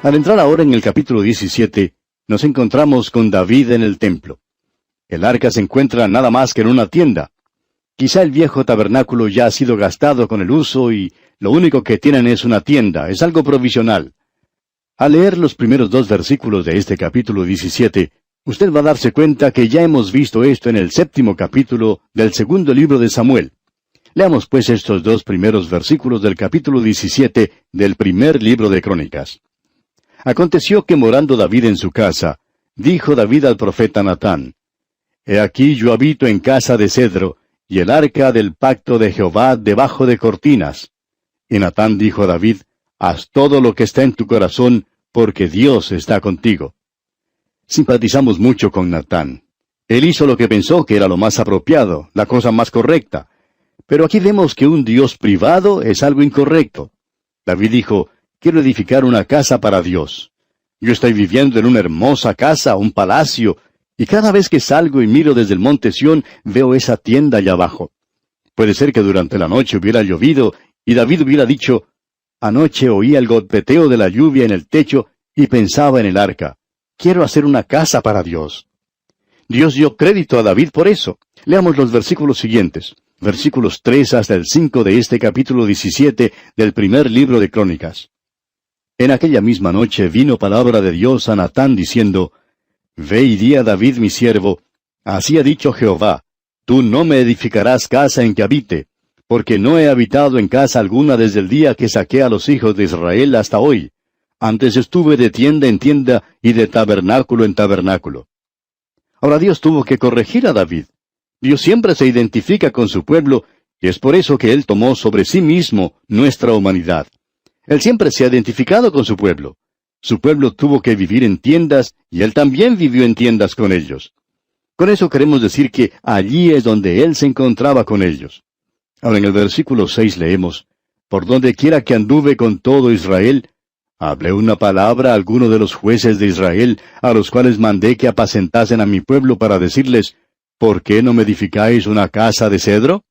Al entrar ahora en el capítulo 17, nos encontramos con David en el templo. El arca se encuentra nada más que en una tienda. Quizá el viejo tabernáculo ya ha sido gastado con el uso y lo único que tienen es una tienda, es algo provisional. Al leer los primeros 2 versículos de este capítulo 17, usted va a darse cuenta que ya hemos visto esto en el 7º capítulo del 2º libro de Samuel. Leamos pues estos 2 primeros versículos del capítulo 17 del primer libro de Crónicas. Aconteció que morando David en su casa, dijo David al profeta Natán: He aquí yo habito en casa de cedro, y el arca del pacto de Jehová debajo de cortinas. Y Natán dijo a David: Haz todo lo que está en tu corazón, porque Dios está contigo. Simpatizamos mucho con Natán. Él hizo lo que pensó que era lo más apropiado, la cosa más correcta. Pero aquí vemos que un Dios privado es algo incorrecto. David dijo: Quiero edificar una casa para Dios. Yo estoy viviendo en una hermosa casa, un palacio, y cada vez que salgo y miro desde el monte Sión, veo esa tienda allá abajo. Puede ser que durante la noche hubiera llovido, y David hubiera dicho: Anoche oí el golpeteo de la lluvia en el techo, y pensaba en el arca. Quiero hacer una casa para Dios. Dios dio crédito a David por eso. Leamos los versículos siguientes. Versículos 3 hasta el 5 de este capítulo 17 del primer libro de Crónicas. En aquella misma noche vino palabra de Dios a Natán diciendo: Ve y di a David mi siervo, así ha dicho Jehová, tú no me edificarás casa en que habite, porque no he habitado en casa alguna desde el día que saqué a los hijos de Israel hasta hoy. Antes estuve de tienda en tienda y de tabernáculo en tabernáculo. Ahora Dios tuvo que corregir a David. Dios siempre se identifica con su pueblo, y es por eso que Él tomó sobre sí mismo nuestra humanidad. Él siempre se ha identificado con su pueblo. Su pueblo tuvo que vivir en tiendas, y Él también vivió en tiendas con ellos. Con eso queremos decir que allí es donde Él se encontraba con ellos. Ahora en el versículo 6 leemos: Por donde quiera que anduve con todo Israel, hablé una palabra a alguno de los jueces de Israel, a los cuales mandé que apacentasen a mi pueblo para decirles: ¿Por qué no me edificáis una casa de cedro?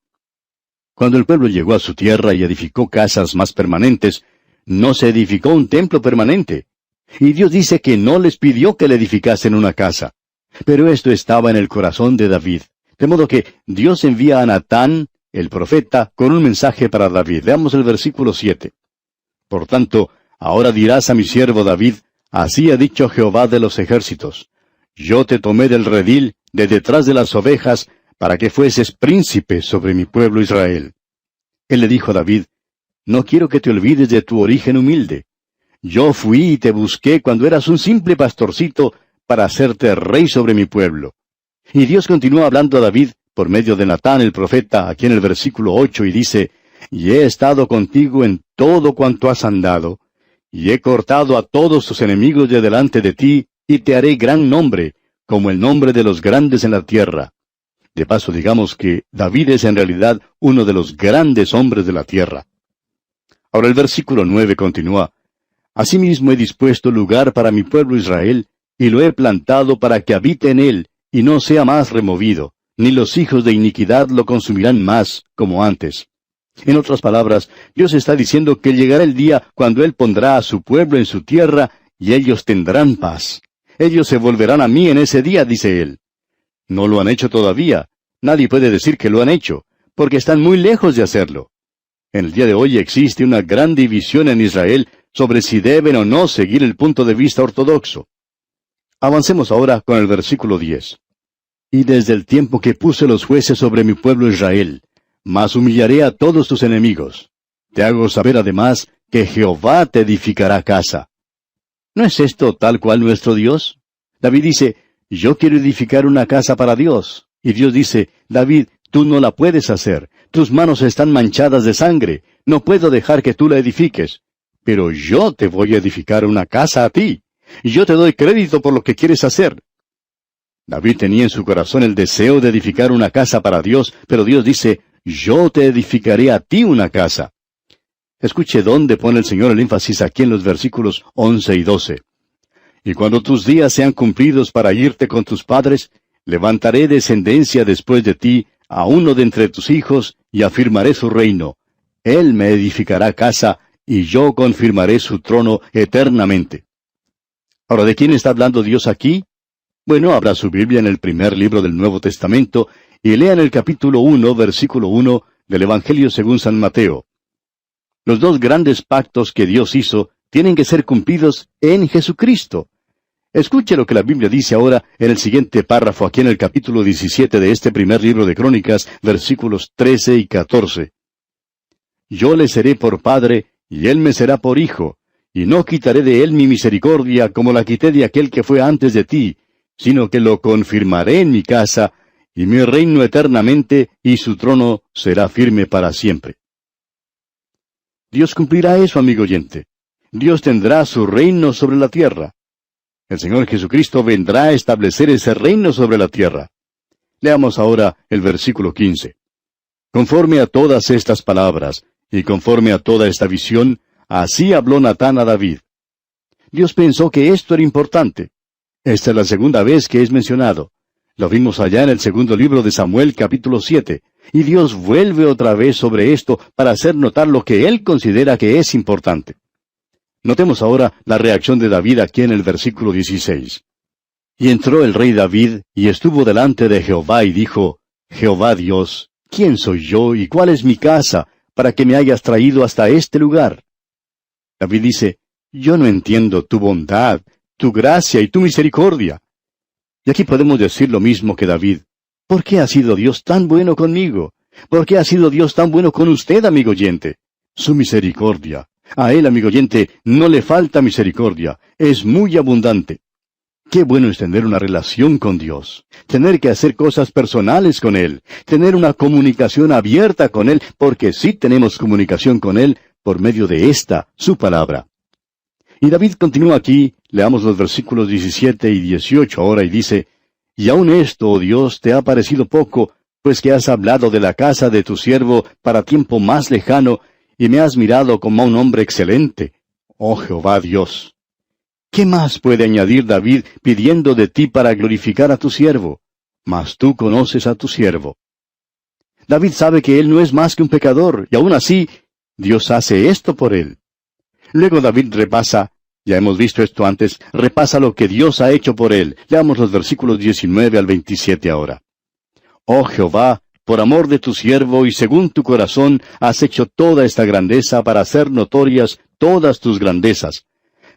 Cuando el pueblo llegó a su tierra y edificó casas más permanentes, no se edificó un templo permanente. Y Dios dice que no les pidió que le edificasen una casa. Pero esto estaba en el corazón de David. De modo que Dios envía a Natán, el profeta, con un mensaje para David. Veamos el versículo 7. Por tanto, ahora dirás a mi siervo David: Así ha dicho Jehová de los ejércitos: Yo te tomé del redil, de detrás de las ovejas, para que fueses príncipe sobre mi pueblo Israel. Él le dijo a David: No quiero que te olvides de tu origen humilde. Yo fui y te busqué cuando eras un simple pastorcito para hacerte rey sobre mi pueblo. Y Dios continúa hablando a David por medio de Natán el profeta, aquí en el versículo 8, y dice: Y he estado contigo en todo cuanto has andado, y he cortado a todos tus enemigos de delante de ti, y te haré gran nombre, como el nombre de los grandes en la tierra. De paso, digamos que David es en realidad uno de los grandes hombres de la tierra. Ahora el versículo 9 continúa: Asimismo he dispuesto lugar para mi pueblo Israel, y lo he plantado para que habite en él, y no sea más removido, ni los hijos de iniquidad lo consumirán más, como antes. En otras palabras, Dios está diciendo que llegará el día cuando Él pondrá a su pueblo en su tierra, y ellos tendrán paz. Ellos se volverán a mí en ese día, dice Él. No lo han hecho todavía. Nadie puede decir que lo han hecho, porque están muy lejos de hacerlo. En el día de hoy existe una gran división en Israel sobre si deben o no seguir el punto de vista ortodoxo. Avancemos ahora con el versículo 10. Y desde el tiempo que puse los jueces sobre mi pueblo Israel, mas humillaré a todos tus enemigos. Te hago saber además que Jehová te edificará casa. ¿No es esto tal cual nuestro Dios? David dice: Yo quiero edificar una casa para Dios. Y Dios dice: David, tú no la puedes hacer. Tus manos están manchadas de sangre. No puedo dejar que tú la edifiques. Pero yo te voy a edificar una casa a ti. Y yo te doy crédito por lo que quieres hacer. David tenía en su corazón el deseo de edificar una casa para Dios, pero Dios dice: Yo te edificaré a ti una casa. Escuche dónde pone el Señor el énfasis aquí en los versículos 11 y 12. Y cuando tus días sean cumplidos para irte con tus padres, levantaré descendencia después de ti, a uno de entre tus hijos, y afirmaré su reino. Él me edificará casa, y yo confirmaré su trono eternamente. Ahora, ¿de quién está hablando Dios aquí? Bueno, abra su Biblia en el primer libro del Nuevo Testamento y lean el capítulo 1, versículo 1 del Evangelio según San Mateo. Los dos grandes pactos que Dios hizo tienen que ser cumplidos en Jesucristo. Escuche lo que la Biblia dice ahora en el siguiente párrafo, aquí en el capítulo 17 de este primer libro de Crónicas, versículos 13 y 14. Yo le seré por padre, y él me será por hijo, y no quitaré de él mi misericordia como la quité de aquel que fue antes de ti, sino que lo confirmaré en mi casa, y mi reino eternamente, y su trono será firme para siempre. Dios cumplirá eso, amigo oyente. Dios tendrá su reino sobre la tierra. El Señor Jesucristo vendrá a establecer ese reino sobre la tierra. Leamos ahora el versículo 15. Conforme a todas estas palabras, y conforme a toda esta visión, así habló Natán a David. Dios pensó que esto era importante. Esta es la segunda vez que es mencionado. Lo vimos allá en el segundo libro de Samuel, capítulo 7, y Dios vuelve otra vez sobre esto para hacer notar lo que Él considera que es importante. Notemos ahora la reacción de David aquí en el versículo 16. Y entró el rey David, y estuvo delante de Jehová, y dijo, Jehová Dios, ¿quién soy yo, y cuál es mi casa, para que me hayas traído hasta este lugar? David dice, yo no entiendo tu bondad, tu gracia y tu misericordia. Y aquí podemos decir lo mismo que David. ¿Por qué ha sido Dios tan bueno conmigo? ¿Por qué ha sido Dios tan bueno con usted, amigo oyente? Su misericordia. A Él, amigo oyente, no le falta misericordia. Es muy abundante. Qué bueno es tener una relación con Dios. Tener que hacer cosas personales con Él. Tener una comunicación abierta con Él, porque sí tenemos comunicación con Él por medio de esta, su palabra. Y David continúa aquí, leamos los versículos 17 y 18 ahora, y dice, Y aun esto, oh Dios, te ha parecido poco, pues que has hablado de la casa de tu siervo para tiempo más lejano, y me has mirado como a un hombre excelente. Oh Jehová Dios. ¿Qué más puede añadir David pidiendo de ti para glorificar a tu siervo? Mas tú conoces a tu siervo. David sabe que él no es más que un pecador, y aún así, Dios hace esto por él. Luego David repasa, ya hemos visto esto antes, repasa lo que Dios ha hecho por él. Leamos los versículos 19 al 27 ahora. Oh Jehová, por amor de tu siervo y según tu corazón, has hecho toda esta grandeza para hacer notorias todas tus grandezas.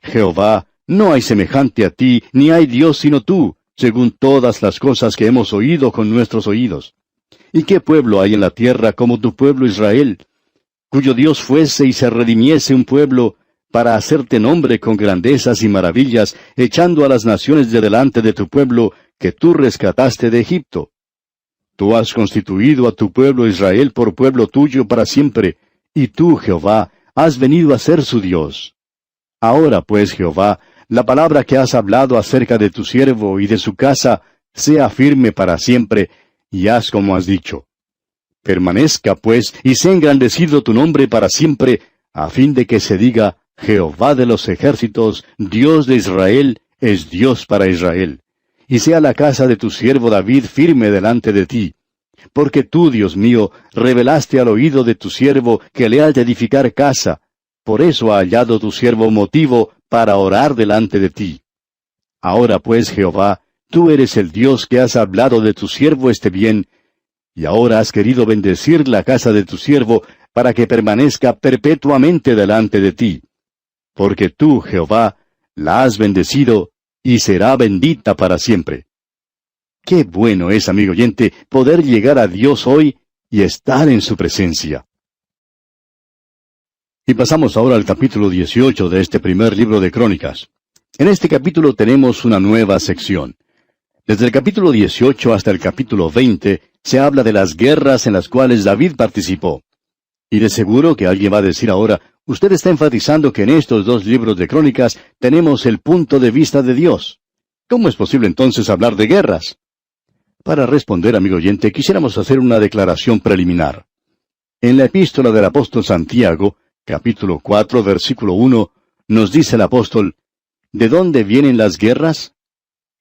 Jehová, no hay semejante a ti, ni hay Dios sino tú, según todas las cosas que hemos oído con nuestros oídos. ¿Y qué pueblo hay en la tierra como tu pueblo Israel, cuyo Dios fuese y se redimiese un pueblo, para hacerte nombre con grandezas y maravillas, echando a las naciones de delante de tu pueblo, que tú rescataste de Egipto? Tú has constituido a tu pueblo Israel por pueblo tuyo para siempre, y tú, Jehová, has venido a ser su Dios. Ahora pues, Jehová, la palabra que has hablado acerca de tu siervo y de su casa, sea firme para siempre, y haz como has dicho. Permanezca, pues, y sea engrandecido tu nombre para siempre, a fin de que se diga, Jehová de los ejércitos, Dios de Israel, es Dios para Israel. Y sea la casa de tu siervo David firme delante de ti. Porque tú, Dios mío, revelaste al oído de tu siervo que le has de edificar casa. Por eso ha hallado tu siervo motivo para orar delante de ti. Ahora pues, Jehová, tú eres el Dios que has hablado de tu siervo este bien, y ahora has querido bendecir la casa de tu siervo para que permanezca perpetuamente delante de ti. Porque tú, Jehová, la has bendecido, y será bendita para siempre. Qué bueno es, amigo oyente, poder llegar a Dios hoy y estar en su presencia. Y pasamos ahora al capítulo 18 de este primer libro de Crónicas. En este capítulo tenemos una nueva sección. Desde el capítulo 18 hasta el capítulo 20 se habla de las guerras en las cuales David participó. Y de seguro que alguien va a decir ahora, usted está enfatizando que en estos dos libros de Crónicas tenemos el punto de vista de Dios. ¿Cómo es posible entonces hablar de guerras? Para responder, amigo oyente, quisiéramos hacer una declaración preliminar. En la epístola del apóstol Santiago, capítulo 4, versículo 1, nos dice el apóstol, ¿de dónde vienen las guerras?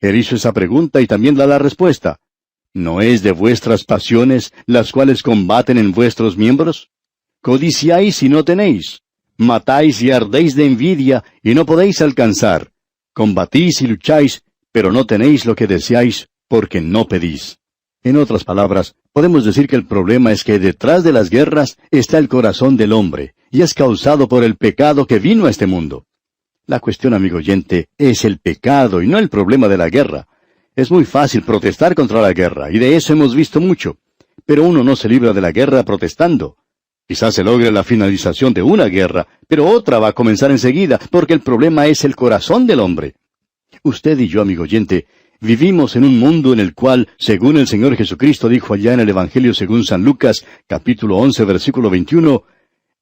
Él hizo esa pregunta y también da la respuesta. ¿No es de vuestras pasiones las cuales combaten en vuestros miembros? Codiciáis y no tenéis. Matáis y ardéis de envidia y no podéis alcanzar. Combatís y lucháis, pero no tenéis lo que deseáis, porque no pedís. En otras palabras, podemos decir que el problema es que detrás de las guerras está el corazón del hombre, y es causado por el pecado que vino a este mundo. La cuestión, amigo oyente, es el pecado y no el problema de la guerra. Es muy fácil protestar contra la guerra, y de eso hemos visto mucho. Pero uno no se libra de la guerra protestando. Quizás se logre la finalización de una guerra, pero otra va a comenzar enseguida, porque el problema es el corazón del hombre. Usted y yo, amigo oyente, vivimos en un mundo en el cual, según el Señor Jesucristo dijo allá en el Evangelio según San Lucas, capítulo 11, versículo 21,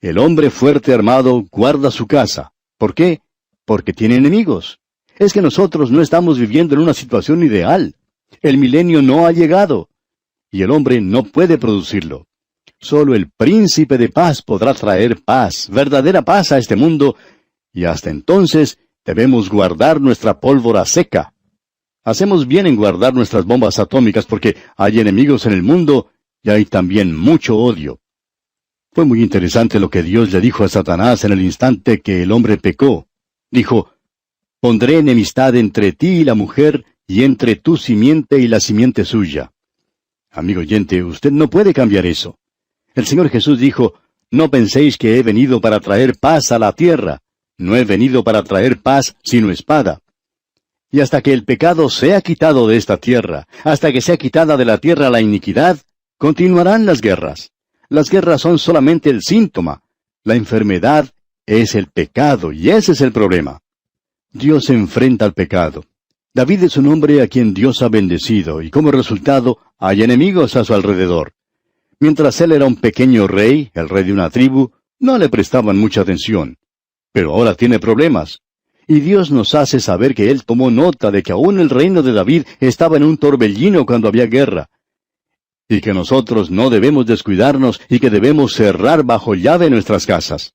el hombre fuerte armado guarda su casa. ¿Por qué? Porque tiene enemigos. Es que nosotros no estamos viviendo en una situación ideal. El milenio no ha llegado. Y el hombre no puede producirlo. Solo el príncipe de paz podrá traer paz, verdadera paz a este mundo, y hasta entonces debemos guardar nuestra pólvora seca. Hacemos bien en guardar nuestras bombas atómicas porque hay enemigos en el mundo y hay también mucho odio. Fue muy interesante lo que Dios le dijo a Satanás en el instante que el hombre pecó. Dijo, pondré enemistad entre ti y la mujer, y entre tu simiente y la simiente suya. Amigo oyente, usted no puede cambiar eso. El Señor Jesús dijo, no penséis que he venido para traer paz a la tierra. No he venido para traer paz, sino espada. Y hasta que el pecado sea quitado de esta tierra, hasta que sea quitada de la tierra la iniquidad, continuarán las guerras. Las guerras son solamente el síntoma. La enfermedad es el pecado, y ese es el problema. Dios enfrenta al pecado. David es un hombre a quien Dios ha bendecido, y como resultado hay enemigos a su alrededor. Mientras él era un pequeño rey, el rey de una tribu, no le prestaban mucha atención. Pero ahora tiene problemas. Y Dios nos hace saber que Él tomó nota de que aún el reino de David estaba en un torbellino cuando había guerra. Y que nosotros no debemos descuidarnos y que debemos cerrar bajo llave nuestras casas.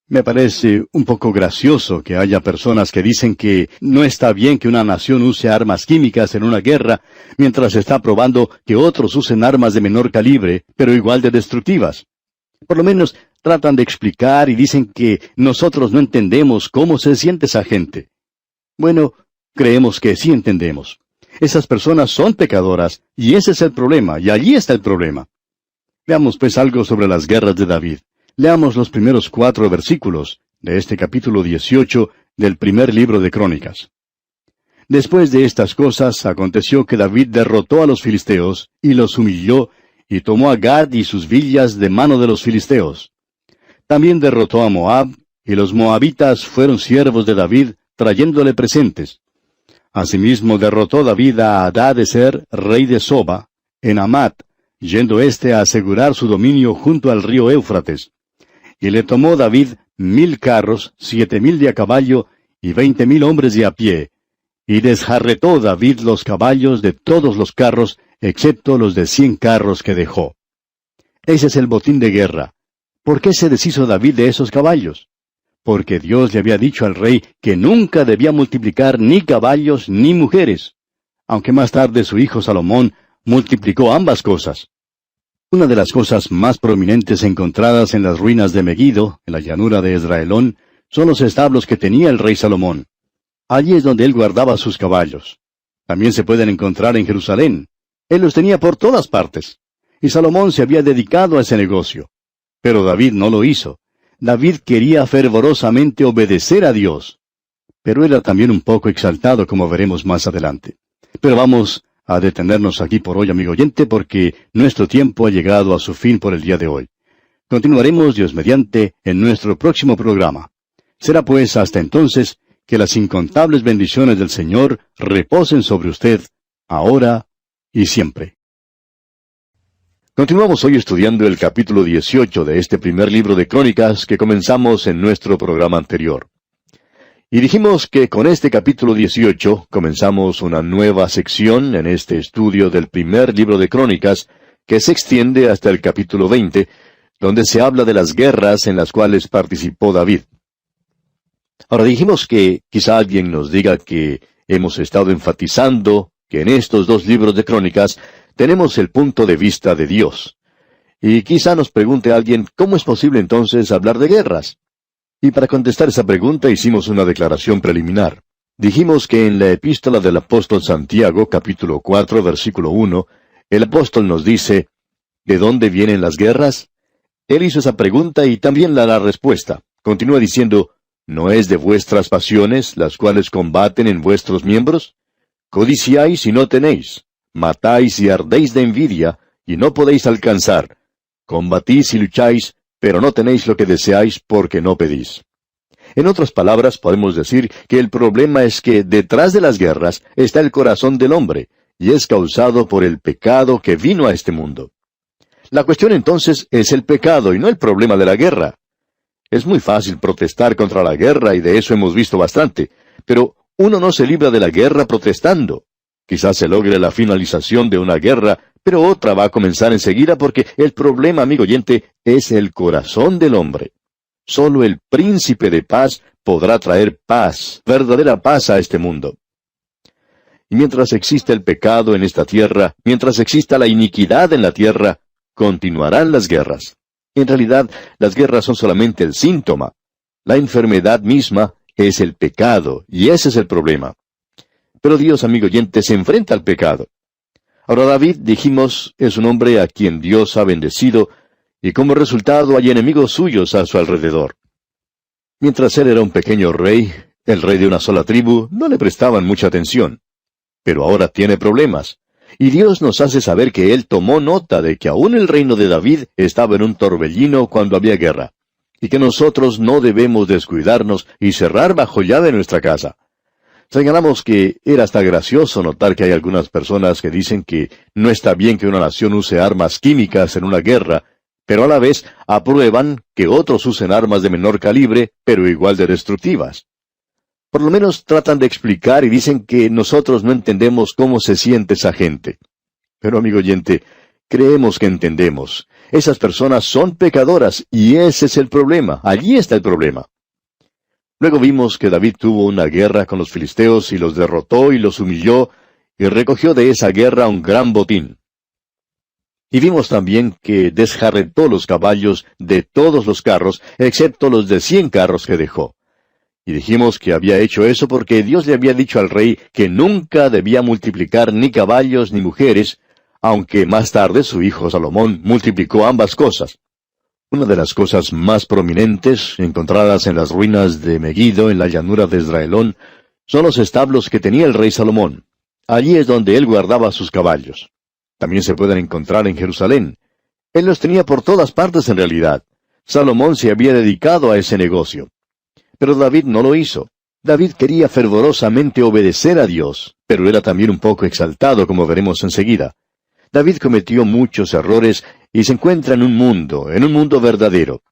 Me parece un poco gracioso que haya personas que dicen que no está bien que una nación use armas químicas en una guerra, mientras está probando que otros usen armas de menor calibre, pero igual de destructivas. Por lo menos tratan de explicar y dicen que nosotros no entendemos cómo se siente esa gente. Bueno, creemos que sí entendemos. Esas personas son pecadoras, y ese es el problema, y allí está el problema. Veamos pues algo sobre las guerras de David. Leamos los primeros 4 versículos de este capítulo 18 del primer libro de Crónicas. Después de estas cosas, aconteció que David derrotó a los filisteos, y los humilló, y tomó a Gad y sus villas de mano de los filisteos. También derrotó a Moab, y los moabitas fueron siervos de David, trayéndole presentes. Asimismo derrotó David a Hadadezer, rey de Soba, en Hamat, yendo éste a asegurar su dominio junto al río Éufrates. Y le tomó David 1000 carros, 7000 de a caballo, y 20,000 hombres de a pie. Y desjarretó David los caballos de todos los carros, excepto los de 100 carros que dejó. Ese es el botín de guerra. ¿Por qué se deshizo David de esos caballos? Porque Dios le había dicho al rey que nunca debía multiplicar ni caballos ni mujeres, aunque más tarde su hijo Salomón multiplicó ambas cosas. Una de las cosas más prominentes encontradas en las ruinas de Megido, en la llanura de Esdraelón, son los establos que tenía el rey Salomón. Allí es donde él guardaba sus caballos. También se pueden encontrar en Jerusalén. Él los tenía por todas partes. Y Salomón se había dedicado a ese negocio. Pero David no lo hizo. David quería fervorosamente obedecer a Dios. Pero era también un poco exaltado, como veremos más adelante. Pero vamos a detenernos aquí por hoy, amigo oyente, porque nuestro tiempo ha llegado a su fin por el día de hoy. Continuaremos, Dios mediante, en nuestro próximo programa. Será pues hasta entonces que las incontables bendiciones del Señor reposen sobre usted, ahora y siempre. Continuamos hoy estudiando el capítulo 18 de este primer libro de Crónicas que comenzamos en nuestro programa anterior. Y dijimos que con este capítulo 18 comenzamos una nueva sección en este estudio del primer libro de Crónicas que se extiende hasta el capítulo 20, donde se habla de las guerras en las cuales participó David. Ahora dijimos que quizá alguien nos diga que hemos estado enfatizando que en estos 2 libros de Crónicas tenemos el punto de vista de Dios. Y quizá nos pregunte alguien, ¿cómo es posible entonces hablar de guerras? Y para contestar esa pregunta hicimos una declaración preliminar. Dijimos que en la epístola del apóstol Santiago, capítulo 4, versículo 1, el apóstol nos dice, ¿de dónde vienen las guerras? Él hizo esa pregunta y también la respuesta. Continúa diciendo, ¿no es de vuestras pasiones las cuales combaten en vuestros miembros? Codiciáis y no tenéis, matáis y ardéis de envidia, y no podéis alcanzar. Combatís y lucháis, pero no tenéis lo que deseáis porque no pedís. En otras palabras, podemos decir que el problema es que detrás de las guerras está el corazón del hombre, y es causado por el pecado que vino a este mundo. La cuestión entonces es el pecado y no el problema de la guerra. Es muy fácil protestar contra la guerra y de eso hemos visto bastante, pero uno no se libra de la guerra protestando. Quizás se logre la finalización de una guerra, pero otra va a comenzar enseguida porque el problema, amigo oyente, es el corazón del hombre. Solo el príncipe de paz podrá traer paz, verdadera paz a este mundo. Y mientras exista el pecado en esta tierra, mientras exista la iniquidad en la tierra, continuarán las guerras. En realidad, las guerras son solamente el síntoma. La enfermedad misma es el pecado, y ese es el problema. Pero Dios, amigo oyente, se enfrenta al pecado. Ahora David, dijimos, es un hombre a quien Dios ha bendecido, y como resultado hay enemigos suyos a su alrededor. Mientras él era un pequeño rey, el rey de una sola tribu, no le prestaban mucha atención. Pero ahora tiene problemas. Y Dios nos hace saber que Él tomó nota de que aún el reino de David estaba en un torbellino cuando había guerra, y que nosotros no debemos descuidarnos y cerrar bajo llave nuestra casa. Señalamos que era hasta gracioso notar que hay algunas personas que dicen que no está bien que una nación use armas químicas en una guerra, pero a la vez aprueban que otros usen armas de menor calibre, pero igual de destructivas. Por lo menos tratan de explicar y dicen que nosotros no entendemos cómo se siente esa gente. Pero, amigo oyente, creemos que entendemos. Esas personas son pecadoras y ese es el problema. Allí está el problema. Luego vimos que David tuvo una guerra con los filisteos y los derrotó y los humilló y recogió de esa guerra un gran botín. Y vimos también que desjarretó los caballos de todos los carros, excepto los de 100 carros que dejó. Y dijimos que había hecho eso porque Dios le había dicho al rey que nunca debía multiplicar ni caballos ni mujeres, aunque más tarde su hijo Salomón multiplicó ambas cosas. Una de las cosas más prominentes, encontradas en las ruinas de Megiddo, en la llanura de Israelón, son los establos que tenía el rey Salomón. Allí es donde él guardaba sus caballos. También se pueden encontrar en Jerusalén. Él los tenía por todas partes en realidad. Salomón se había dedicado a ese negocio. Pero David no lo hizo. David quería fervorosamente obedecer a Dios, pero era también un poco exaltado, como veremos enseguida. David cometió muchos errores y se encuentra en un mundo verdadero.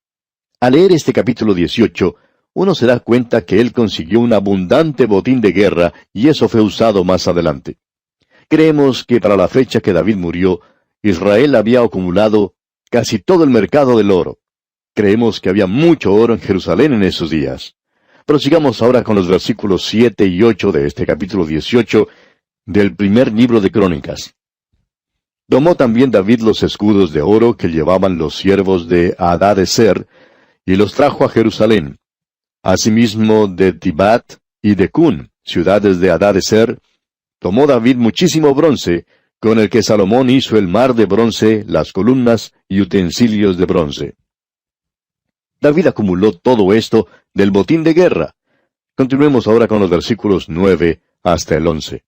Al leer este capítulo 18, uno se da cuenta que él consiguió un abundante botín de guerra y eso fue usado más adelante. Creemos que para la fecha que David murió, Israel había acumulado casi todo el mercado del oro. Creemos que había mucho oro en Jerusalén en esos días. Prosigamos ahora con los versículos 7 y 8 de este capítulo 18 del primer libro de Crónicas. Tomó también David los escudos de oro que llevaban los siervos de Hadadezer, y los trajo a Jerusalén. Asimismo de Tibat y de Cun, ciudades de Hadadezer, tomó David muchísimo bronce, con el que Salomón hizo el mar de bronce, las columnas y utensilios de bronce. David acumuló todo esto del botín de guerra. Continuemos ahora con los versículos 9 hasta el 11.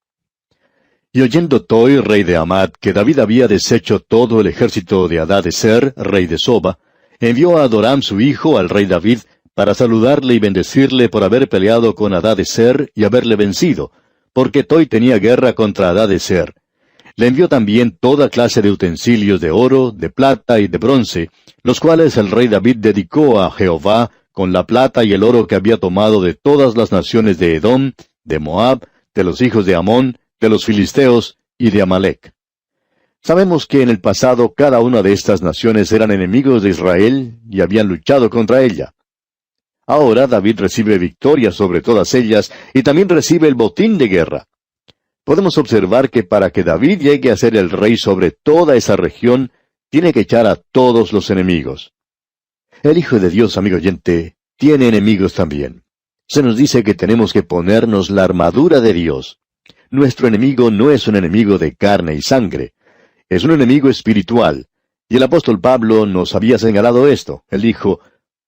Y oyendo Toi, rey de Amad, que David había deshecho todo el ejército de Hadadezer, rey de Soba, envió a Adoram su hijo al rey David, para saludarle y bendecirle por haber peleado con Hadadezer y haberle vencido, porque Toi tenía guerra contra Hadadezer. Le envió también toda clase de utensilios de oro, de plata y de bronce, los cuales el rey David dedicó a Jehová con la plata y el oro que había tomado de todas las naciones de Edom, de Moab, de los hijos de Amón, de los filisteos y de Amalec. Sabemos que en el pasado cada una de estas naciones eran enemigos de Israel y habían luchado contra ella. Ahora David recibe victoria sobre todas ellas y también recibe el botín de guerra. Podemos observar que para que David llegue a ser el rey sobre toda esa región, tiene que echar a todos los enemigos. El Hijo de Dios, amigo oyente, tiene enemigos también. Se nos dice que tenemos que ponernos la armadura de Dios. Nuestro enemigo no es un enemigo de carne y sangre. Es un enemigo espiritual. Y el apóstol Pablo nos había señalado esto. Él dijo,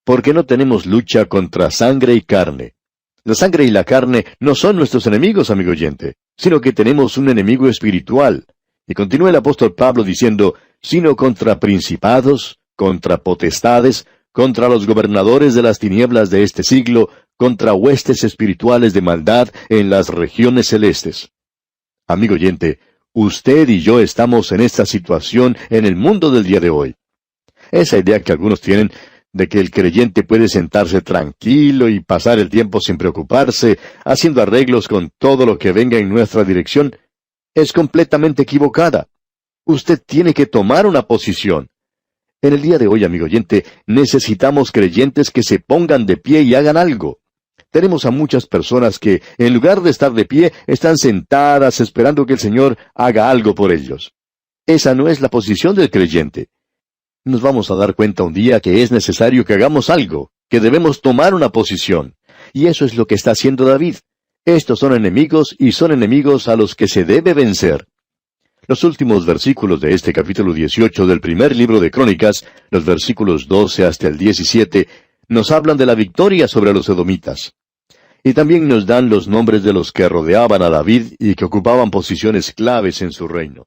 porque no tenemos lucha contra sangre y carne. La sangre y la carne no son nuestros enemigos, amigo oyente, sino que tenemos un enemigo espiritual. Y continúa el apóstol Pablo diciendo, sino contra principados, contra potestades, contra los gobernadores de las tinieblas de este siglo, contra huestes espirituales de maldad en las regiones celestes. Amigo oyente, usted y yo estamos en esta situación en el mundo del día de hoy. Esa idea que algunos tienen de que el creyente puede sentarse tranquilo y pasar el tiempo sin preocuparse, haciendo arreglos con todo lo que venga en nuestra dirección, es completamente equivocada. Usted tiene que tomar una posición. En el día de hoy, amigo oyente, necesitamos creyentes que se pongan de pie y hagan algo. Tenemos a muchas personas que, en lugar de estar de pie, están sentadas esperando que el Señor haga algo por ellos. Esa no es la posición del creyente. Nos vamos a dar cuenta un día que es necesario que hagamos algo, que debemos tomar una posición. Y eso es lo que está haciendo David. Estos son enemigos y son enemigos a los que se debe vencer. Los últimos versículos de este capítulo 18 del primer libro de Crónicas, los versículos 12 hasta el 17, nos hablan de la victoria sobre los edomitas. Y también nos dan los nombres de los que rodeaban a David y que ocupaban posiciones claves en su reino.